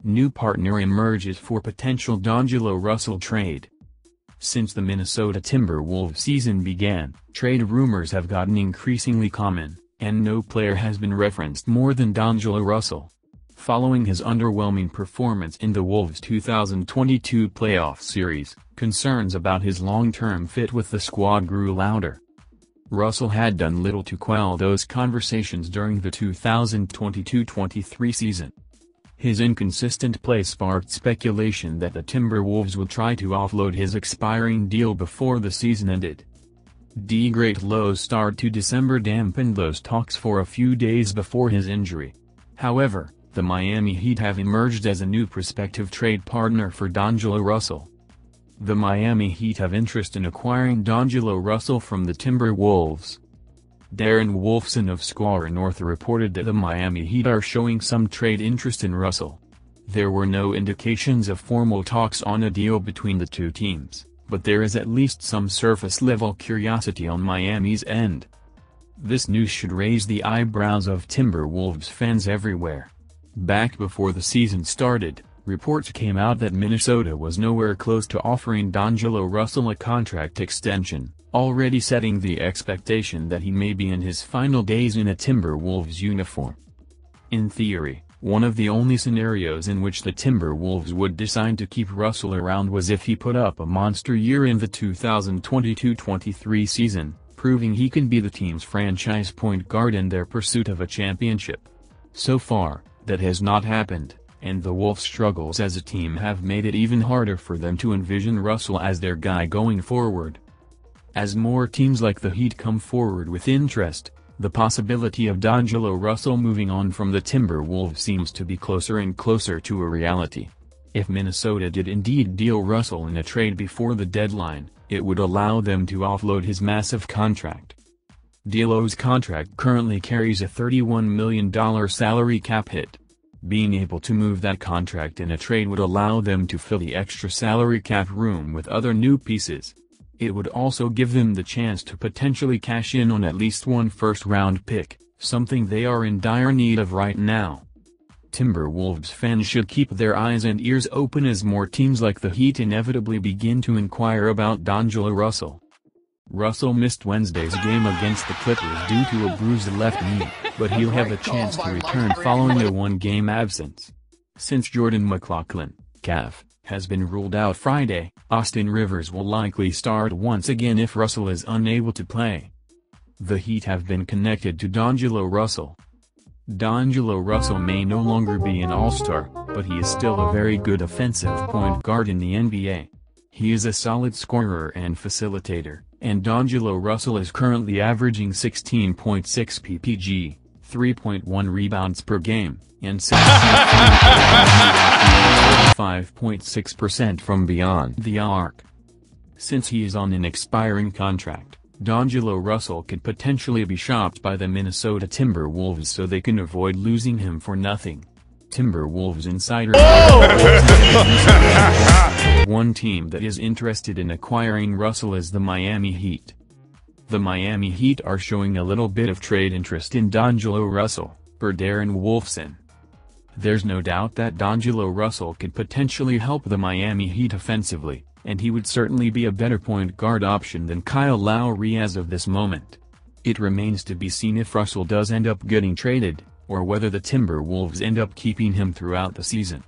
new partner emerges for potential D'Angelo Russell trade. Since the Minnesota Timberwolves season began, trade rumors have gotten increasingly common, and no player has been referenced more than D'Angelo Russell. Following his underwhelming performance in the Wolves' 2022 playoff series, concerns about his long-term fit with the squad grew louder. Russell had done little to quell those conversations during the 2022-23 season. His inconsistent play sparked speculation that the Timberwolves would try to offload his expiring deal before the season ended. The great Low's start to December dampened those talks for a few days before his injury. However, the Miami Heat have emerged as a new prospective trade partner for D'Angelo Russell. The Miami Heat have interest in acquiring D'Angelo Russell from the Timberwolves. Darren Wolfson of Square North reported that the Miami Heat are showing some trade interest in Russell. There were no indications of formal talks on a deal between the two teams, but there is at least some surface-level curiosity on Miami's end. This news should raise the eyebrows of Timberwolves fans everywhere. Back before the season started, reports came out that Minnesota was nowhere close to offering D'Angelo Russell a contract extension, already setting the expectation that he may be in his final days in a Timberwolves uniform. In theory, one of the only scenarios in which the Timberwolves would decide to keep Russell around was if he put up a monster year in the 2022-23 season, proving he can be the team's franchise point guard in their pursuit of a championship. So far, that has not happened, and the Wolves' struggles as a team have made it even harder for them to envision Russell as their guy going forward. As more teams like the Heat come forward with interest, the possibility of D'Angelo Russell moving on from the Timberwolves seems to be closer and closer to a reality. If Minnesota did indeed deal Russell in a trade before the deadline, it would allow them to offload his massive contract. D'Lo's contract currently carries a $31 million salary cap hit. Being able to move that contract in a trade would allow them to fill the extra salary cap room with other new pieces. It would also give them the chance to potentially cash in on at least one first-round pick, something they are in dire need of right now. Timberwolves fans should keep their eyes and ears open as more teams like the Heat inevitably begin to inquire about D'Angelo Russell. Russell missed Wednesday's game against the Clippers due to a bruised left knee, but he'll have a chance to return following a one-game absence. Since Jordan McLaughlin, calf, has been ruled out Friday, Austin Rivers will likely start once again if Russell is unable to play. The Heat have been connected to D'Angelo Russell. D'Angelo Russell may no longer be an all-star, but he is still a very good offensive point guard in the NBA. He is a solid scorer and facilitator, and D'Angelo Russell is currently averaging 16.6 ppg, 3.1 rebounds per game, and 5.6% from beyond the arc. Since he is on an expiring contract, D'Angelo Russell could potentially be shopped by the Minnesota Timberwolves so they can avoid losing him for nothing. Timberwolves insider one team that is interested in acquiring Russell is the Miami Heat. The Miami Heat are showing a little bit of trade interest in D'Angelo Russell, per Darren Wolfson. There's no doubt that D'Angelo Russell could potentially help the Miami Heat offensively, and he would certainly be a better point guard option than Kyle Lowry as of this moment. It remains to be seen if Russell does end up getting traded, or whether the Timberwolves end up keeping him throughout the season.